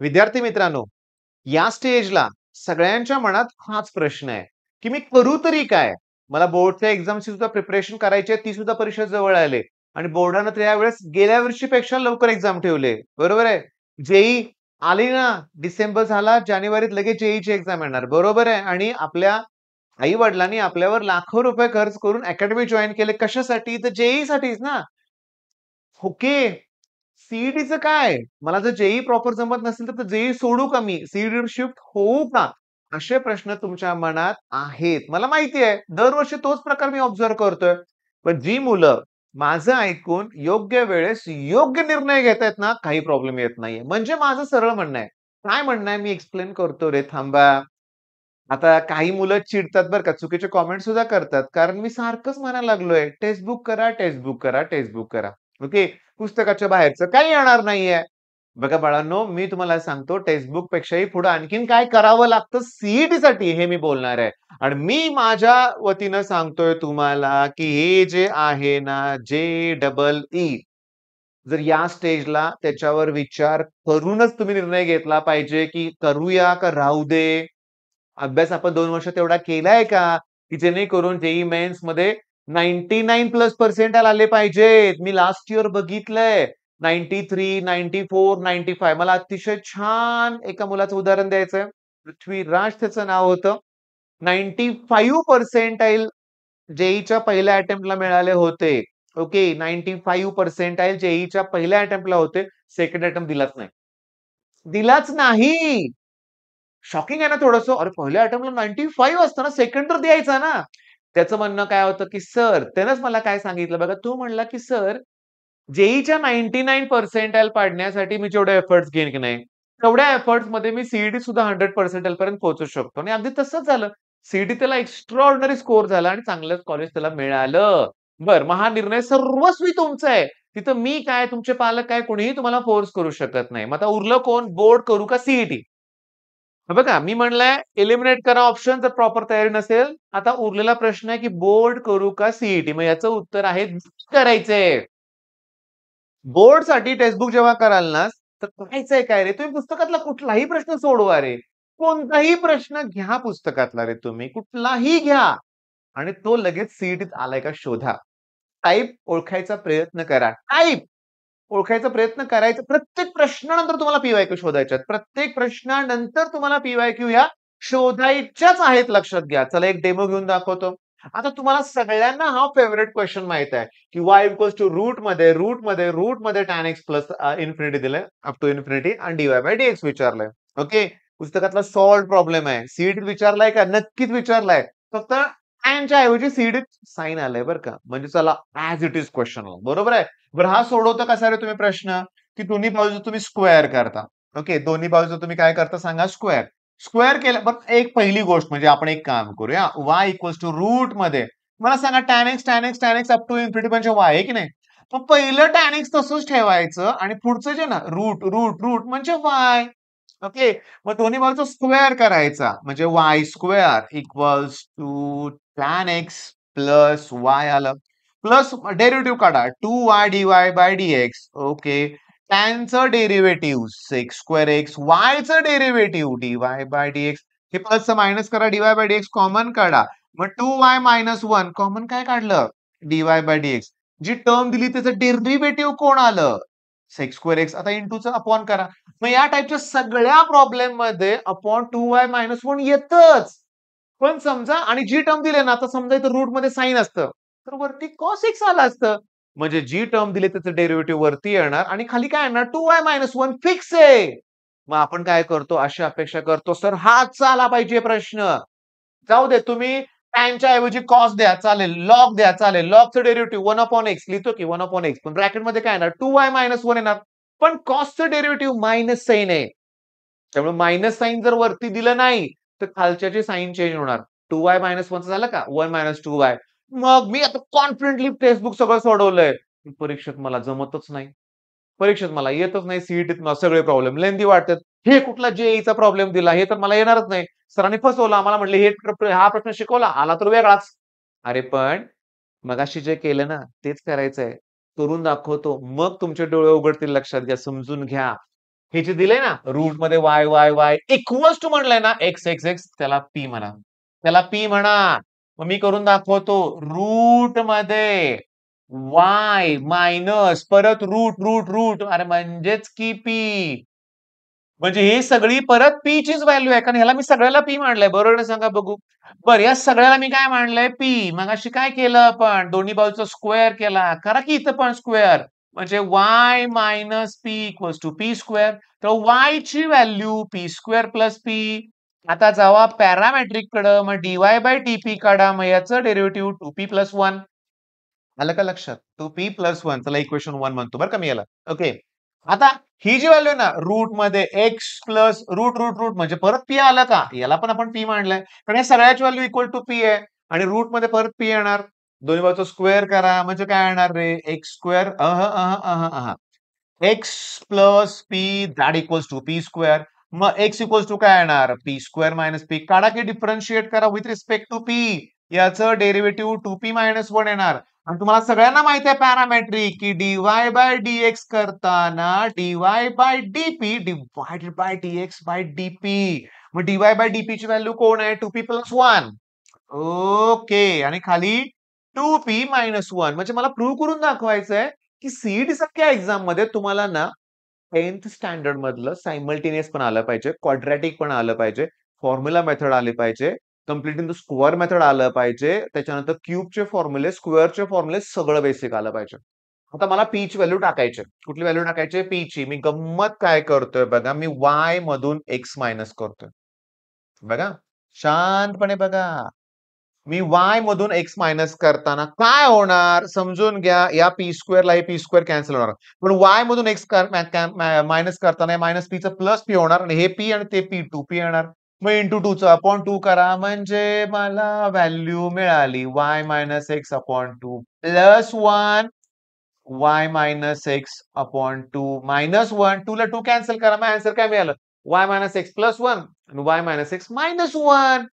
विद्यार्थी मित्रांनो, या स्टेजला सगळ्यांच्या मनात हाच प्रश्न आहे, की मी करू तरी काय? मला बोर्डच्या एक्झामची सुद्धा प्रिपरेशन करायची आहे, ती सुद्धा परीक्षा जवळ आली आणि बोर्डानं तर यावेळेस गेल्या वर्षीपेक्षा लवकर एक्झाम ठेवले. बरोबर आहे? जेईई आली ना, डिसेंबर झाला, जानेवारीत लगेच जेईईची एक्झाम येणार. बरोबर आहे? आणि आपल्या आई-वडिलांनी आपल्यावर लाखो रुपये खर्च करून अकॅडमी जॉइन केले. कशासाठी? तर जेईईसाठीच ना. ओके. सीईटीचं काय? मला जर जेईई प्रॉपर जमत नसेल तर जेईई सोडू का मी? सीईटीवर शिफ्ट होऊ का? असे प्रश्न तुमच्या मनात आहेत. मला माहिती आहे. दरवर्षी तोच प्रकार मी ऑब्झर्व्ह करतोय. पण जी मुलं माझं ऐकून योग्य वेळेस योग्य निर्णय घेतायत ना, काही प्रॉब्लेम येत नाहीये. म्हणजे माझं सरळ म्हणणं आहे. काय म्हणणं आहे मी एक्सप्लेन करतो रे, थांबा. आता काही मुलं चिडतात बरं का, चुकीचे कमेंट सुद्धा करतात. कारण मी सारखंच म्हणायला लागलोय, टेक्स्ट बुक करा, टेक्स्ट बुक करा, टेक्स्ट बुक करा. ओके. पुस्तकाच्या बाहेरचं काही येणार नाहीये. बघा बाळांनो, मी तुम्हाला सांगतो टेक्स्ट बुक पेक्षाही पुढे आणखीन काय करावं लागतं सीईटीसाठी हे मी बोलणार आहे. आणि मी माझ्या वतीनं सांगतोय तुम्हाला, की हे जे आहे ना, जे-डबल-ई जर या स्टेजला त्याच्यावर विचार करूनच तुम्ही निर्णय घेतला पाहिजे, की करूया का राहू दे? अभ्यास आपण 2 वर्ष तेवढा केलाय का? की जेणेकरून जेईई मेन्समध्ये 99 प्लस पर्सेंटाइल आले पाहिजेत. मी लास्ट इयर बघितलंय. 93, 94, 95 मला अतिशय छान एका मुलाचं उदाहरण द्यायचंय. पृथ्वीराज त्याचं नाव होतं. 95 पर्सेंटाइल जेईईच्या पहिल्या अटेम्प्टला मिळाले होते. ओके. 95 पर्सेंटाइल जेईईच्या पहिल्या अटेम्प्टला होते. सेकंड अटेम्प्ट दिलाच नाही. दिलाच नाही. शॉकिंग आहे ना थोडंसं. अरे पहिल्या अटेम्प्टला 95 असतं ना, सेकंड तर द्यायचा ना. त्याचं म्हणणं काय होतं, की सर त्यानंच मला काय सांगितलं बघा, तो म्हणला, की "सर, जेईईच्या 99 पर्सेंटाइल पाडण्यासाठी मी जेवढे एफर्ट्स घेईन की नाही, तेवढ्या एफर्ट्समध्ये मी सीईटी सुद्धा 100 पर्सेंटाइल पर्यंत पोहोचू शकतो." आणि अगदी तसंच झालं. सीईटी त्याला एक्स्ट्राऑर्डिनरी स्कोर झाला आणि चांगलंच कॉलेज त्याला मिळालं. बरं, मग हा निर्णय सर्वस्वी तुमचा आहे. तिथं मी काय, तुमचे पालक काय, कोणीही तुम्हाला फोर्स करू शकत नाही. मग आता उरलं कोण? बोर्ड करू का सीईटी? हे बघा, मी म्हणलंय एलिमिनेट करा ऑप्शन जर प्रॉपर तयारी नसेल. आता उरलेला प्रश्न आहे, की बोर्ड करू का सीईटी? मग याचं उत्तर आहे करायचंय. बोर्डसाठी टेक्स्टबुक जेव्हा कराल ना, तर करायचंय काय रे? तुम्ही पुस्तकातला कुठलाही प्रश्न सोडवा रे. कोणताही प्रश्न घ्या पुस्तकातला रे तुम्ही. कुठलाही घ्या आणि तो लगेच सीईटीत आलाय का शोधा. टाइप ओळखायचा प्रयत्न करा. टाइप ओळखायचा प्रयत्न करायचा. प्रत्येक प्रश्नानंतर तुम्हाला पी-वाय-क्यू शोधायचे आहेत. प्रत्येक प्रश्नानंतर तुम्हाला पी-वाय-क्यू ह्या शोधायच्याच आहेत लक्षात घ्या. चला एक डेमो घेऊन दाखवतो. आता तुम्हाला सगळ्यांना हा फेव्हरेट क्वेशन माहित आहे, की y इक्वॉल्स टू रूटमध्ये tan x प्लस इन्फिनिटी दिलंय, अप टू इन्फिनिटी आणि dy/dx विचारलंय. ओके. पुस्तकातला सॉल्व्ह प्रॉब्लेम आहे. सीईटीत विचारलाय का? नक्कीच विचारलाय. फक्त टॅनच्या ऐवजी सीईटीत साइन आलंय बरं का. म्हणजे चला ॲज इट इज क्वेशन बरोबर आहे. बरं हा सोडवता कसा रे तुम्ही प्रश्न? की दोन्ही बाजूचं तुम्ही स्क्वेअर करता. ओके. दोन्ही बाजूचं तुम्ही काय करता सांगा? स्क्वेअर. स्क्वेअर केलं बरं एक पहिली गोष्ट म्हणजे आपण एक काम करूया. y इक्वल्स टू रूटमध्ये मला सांगा tan x up to infinity म्हणजे y आहे की नाही? मग पहिलं tan x तसंच ठेवायचं आणि पुढचं जे ना रूट म्हणजे y. ओके. मग दोन्ही बाजूचा स्क्वेअर करायचा म्हणजे y square equals to tan x plus y आलं. प्लस डेरिव्हेटिव्ह काढा. 2y dy/dx. ओके. टॅनचं डेरिव्हेटिव्ह sec स्क्वेअर x, yचं डेरिव्हेटिव्ह dy/dx. हे प्लसचं मायनस करा, dy/dx कॉमन काढा. मग 2y मायनस 1 कॉमन काय काढलं? dy/dx. जी टर्म दिली त्याचं डेरिव्हेटिव्ह कोण आलं? sec square x. आता इंटूचं अपॉन करा. मग या टाइपच्या सगळ्या प्रॉब्लेम मध्ये अपॉन 2y मायनस 1 येतच. पण समजा आणि जी टर्म दिली ना, आता समजा इथं रूटमध्ये साइन असतं, तर वरती cos x आलं असतं. म्हणजे जी टर्म दिली त्याचं डेरिव्हेटिव्ह वरती येणार आणि खाली काय येणार 2y मायनस 1 फिक्स आहे. मग आपण काय करतो अशी अपेक्षा करतो सर हाच आला पाहिजे प्रश्न. जाऊ दे तुम्ही टॅनच्या ऐवजी कॉस द्या चालेल, लॉग द्या चालेल. लॉगचं डेरिव्हेटिव्ह 1/x लिहितो की 1/x पण ब्रॅकेटमध्ये काय येणार 2y मायनस 1 येणार. पण कॉसचं डेरिव्हेटिव्ह मायनस साइन आहे. त्यामुळे मायनस साइन जर वरती दिलं नाही, तर खालच्याची साइन चेंज होणार. 2y मायनस 1 झालं का? 1 मायनस 2y. मग मी आता कॉन्फिडेंटली टेक्स्टबुक सगळं सोडवलंय. परीक्षेत मला जमतच नाही. परीक्षेत मला येतच नाही. सीईटीत मला सगळे प्रॉब्लेम लेंदी वाटतात. हे कुठला जेईचा प्रॉब्लेम दिला, हे तर मला येणारच नाही. सरांनी फसवलं. आम्हाला म्हटले हा प्रश्न शिकवला, आला तर वेगळाच. अरे पण मगाशी जे केलं ना, तेच करायचंय. करून दाखवतो. मग तुमचे डोळे उघडतील लक्षात घ्या, समजून घ्या. हे जे दिलंय ना रूट मध्ये y y y equals to म्हणलंय ना एक्स एक्स एक्स त्याला पी म्हणा. त्याला पी म्हणा. मग मी करून दाखवतो. रूट मध्ये वाय मायनस परत रूट रूट रूट अरे म्हणजेच की पी. म्हणजे ही सगळी परत पी चीच व्हॅल्यू आहे कारण ह्याला मी सगळ्याला पी मांडलंय बरोबर ना सांगा बघू. बरं या सगळ्याला मी काय मांडलंय पी. मग अशी काय केलं आपण दोन्ही बाजूचा स्क्वेअर केला करा की इथं पण स्क्वेअर म्हणजे y minus p equals to p square. तर वाय ची value p square plus p. आता जावा पॅरामेट्रिक कडे मग डीवाय बाय टीपी काढा मग याचं derivative two p plus one. आलं का लक्षात टू पी प्लस वन चला इक्वेशन वन म्हणतो बरं का मी याला. ओके आता ही जी व्हॅल्यू आहे ना रूट मध्ये x plus root root root म्हणजे परत पी आलं का याला पण आपण पी मांडलंय पण या सगळ्याची व्हॅल्यू इक्वल टू पी आहे आणि रूट मध्ये परत पी येणार. दोन्ही बाजूचा स्क्वेअर करा म्हणजे काय येणार रे x square x plus p that equals to p square. मग एक्स इक्वल्स टू काय येणार पी स्क्वेअर मायनस पी काढा की डिफरन्शिएट करा विथ रिस्पेक्ट टू पी. याचं derivative two p minus one येणार. आणि तुम्हाला सगळ्यांना माहिती आहे पॅरामेट्रिक की डीवाय बाय डीएक्स करताना dy by dp divided by dx by dp. मग डीवाय बाय डीपी ची व्हॅल्यू कोण आहे two p plus one. Okay आणि खाली टू पी मायनस वन म्हणजे मला प्रूव्ह करून दाखवायचंय की सीईटी सारख्या एक्झाम मध्ये तुम्हाला ना 10th स्टँडर्ड मधलं सायमल्टेनियस पण आलं पाहिजे क्वाड्रॅटिक पण आलं पाहिजे फॉर्म्युला मेथड आले पाहिजे कम्प्लिटिंग द स्क्वेअर मेथड आलं पाहिजे त्याच्यानंतर क्यूबचे फॉर्म्युले स्क्वेअरचे फॉर्म्युले सगळं बेसिक आलं पाहिजे. आता मला पी ची व्हॅल्यू टाकायची कुठली व्हॅल्यू टाकायची पी ची. मी गंमत काय करतोय बघा मी वाय मधून एक्स मायनस करतोय. बघा शांतपणे बघा. मी वाय मधून एक्स मायनस करताना काय होणार समजून घ्या या पी स्क्वेअरला हे पी स्क्वेअर कॅन्सल होणार पण वाय मधून एक्स मायनस करताना मायनस पीचं प्लस पी होणार आणि हे पी आणि ते पी टू पी येणार. मग इंटू टू चा अपॉन टू करा म्हणजे मला व्हॅल्यू मिळाली y minus x upon two plus one y minus x upon two minus one two ला टू कॅन्सल करा मग आन्सर काय मिळालं y minus x plus one आणि y minus x minus one.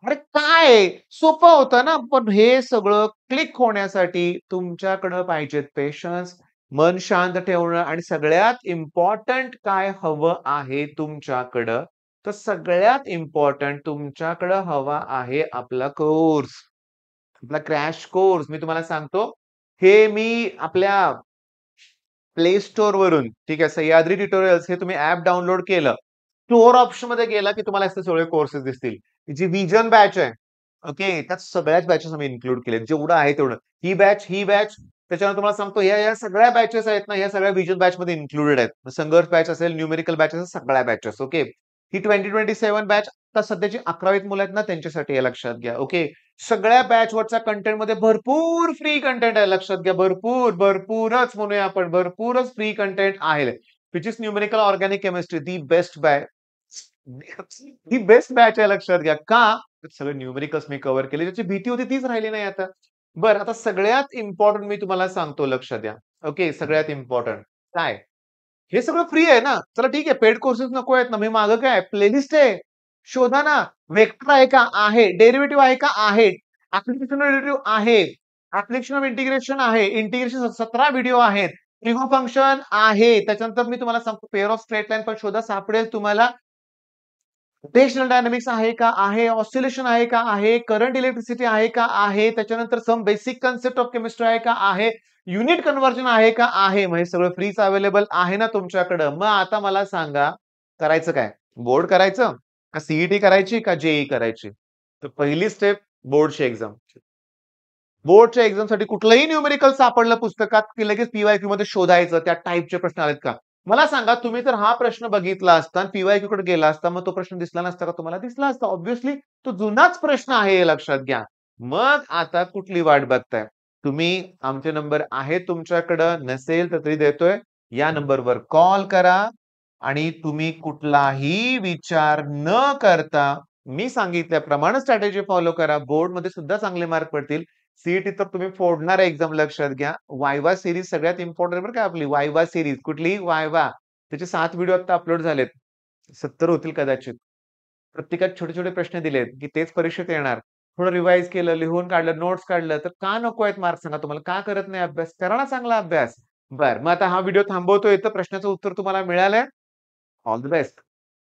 अरे काय सोपं होतं ना पण हे सगळं क्लिक होण्यासाठी तुमच्याकडे पाहिजेत पेशन्स मन शांत ठेवणं आणि सगळ्यात इम्पॉर्टंट काय हवं आहे तुमच्याकडं. तर सगळ्यात इम्पॉर्टंट तुमच्याकडं हवा आहे आपला कोर्स आपला क्रॅश कोर्स. मी तुम्हाला सांगतो हे मी आपल्या प्ले स्टोअर वरून ठीक आहे सह्याद्री ट्युटोरियल्स हे तुम्ही ऍप डाउनलोड केलं स्टोअर ऑप्शन मध्ये गेला की तुम्हाला असे सगळे कोर्सेस दिसतील. जी विजन बॅच आहे ओके त्यात सगळ्याच बॅचेस आम्ही इन्क्लूड केले जेवढं आहे तेवढं ही बॅच त्याच्यानंतर तुम्हाला सांगतो या सगळ्या बॅचेस आहेत ना या सगळ्या विजन बॅच मध्ये इन्क्लुडेड आहेत संघर्ष बॅच असेल न्यूमेरिकल बॅचेस सगळ्या बॅचेस ओके. ही 2027 बॅच आता सध्याची 11वीत मुलं आहेत ना त्यांच्यासाठी हे लक्षात घ्या ओके. सगळ्या बॅच वरच्या कंटेंट मध्ये भरपूर फ्री कंटेंट आहे लक्षात घ्या भरपूरच म्हणूया आपण भरपूरच फ्री कंटेंट आहे. Physics numerical organic chemistry the best batch he best batch आहे लक्षात घ्या का सगळे न्यूमेरिकल्स मी कव्हर केले ज्याची भीती होती तीच राहिली नाही आता. बरं आता सगळ्यात इम्पॉर्टंट मी तुम्हाला सांगतो लक्षात द्या ओके सगळ्यात इम्पॉर्टंट काय हे सगळं फ्री आहे ना चला ठीक आहे पेड कोर्सेस नको आहेत ना मी मागं काय प्लेलिस्ट आहे शोधा ना. वेक्टर आहे का आहे डेरिव्हेटिव्ह आहे का आहे ऍप्लिकेशन डेरिव्हेटिव्ह आहे ऍप्लिकेशन ऑफ इंटिग्रेशन आहे इंटिग्रेशन 17 व्हिडिओ आहेत ट्रिगो फंक्शन आहे त्याच्यानंतर मी तुम्हाला सांगतो पेअर ऑफ स्ट्रेट लाईन पण शोधा सापडेल तुम्हाला. रोटेशनल डायनामिक्स आहे का आहे ऑसिलेशन आहे का आहे करंट इलेक्ट्रिसिटी आहे का आहे त्याच्यानंतर some basic concept of chemistry आहे का आहे युनिट कन्व्हर्जन आहे का आहे म्हणजे सगळं फ्रीच अवेलेबल आहे ना तुमच्याकडं. मग आता मला सांगा करायचं काय बोर्ड करायचं का सीईटी करायची का जेई करायची. तर पहिली स्टेप बोर्डची एक्झाम. बोर्डच्या एक्झाम साठी कुठलंही न्यूमेरिकल सापडलं पुस्तकात की लगेच पीवायक्यू मध्ये शोधायचं त्या टाईपचे प्रश्न आलेत का. मला सांगा तुम्ही जर हा प्रश्न बघितला असता पीवायक्यू कडे गेला असता मग तो प्रश्न दिसला नसता का तुम्हाला दिसला असता ऑब्व्हियसली तो जुनाच प्रश्न आहे हे लक्षात घ्या. मग आता कुठली वाट बघताय तुम्ही आमचे नंबर आहे तुमच्याकडं नसेल तर तरी देतोय या नंबरवर कॉल करा आणि तुम्ही कुठलाही विचार न करता मी सांगितल्याप्रमाणे स्ट्रॅटेजी फॉलो करा बोर्ड मध्ये सुद्धा चांगले मार्क पडतील. सीईटी तर तुम्ही फोडणार एक्झाम लक्षात घ्या. वायवा सिरीज सगळ्यात इम्पॉर्टंट बरं का आपली वायवा सिरीज कुठली वायवा त्याचे 7 व्हिडिओ आता अपलोड झालेत 70 होतील कदाचित. प्रत्येकात छोटे छोटे प्रश्न दिलेत की तेच परीक्षेत येणार थोडं रिवाइज केलं लिहून काढलं नोट्स काढलं तर का नको आहेत मार्क्स सांगा तुम्हाला का करत नाही अभ्यास करा ना चांगला अभ्यास. बर मग आता हा व्हिडिओ थांबवतोय तर प्रश्नाचं उत्तर तुम्हाला मिळालंय ऑल द बेस्ट.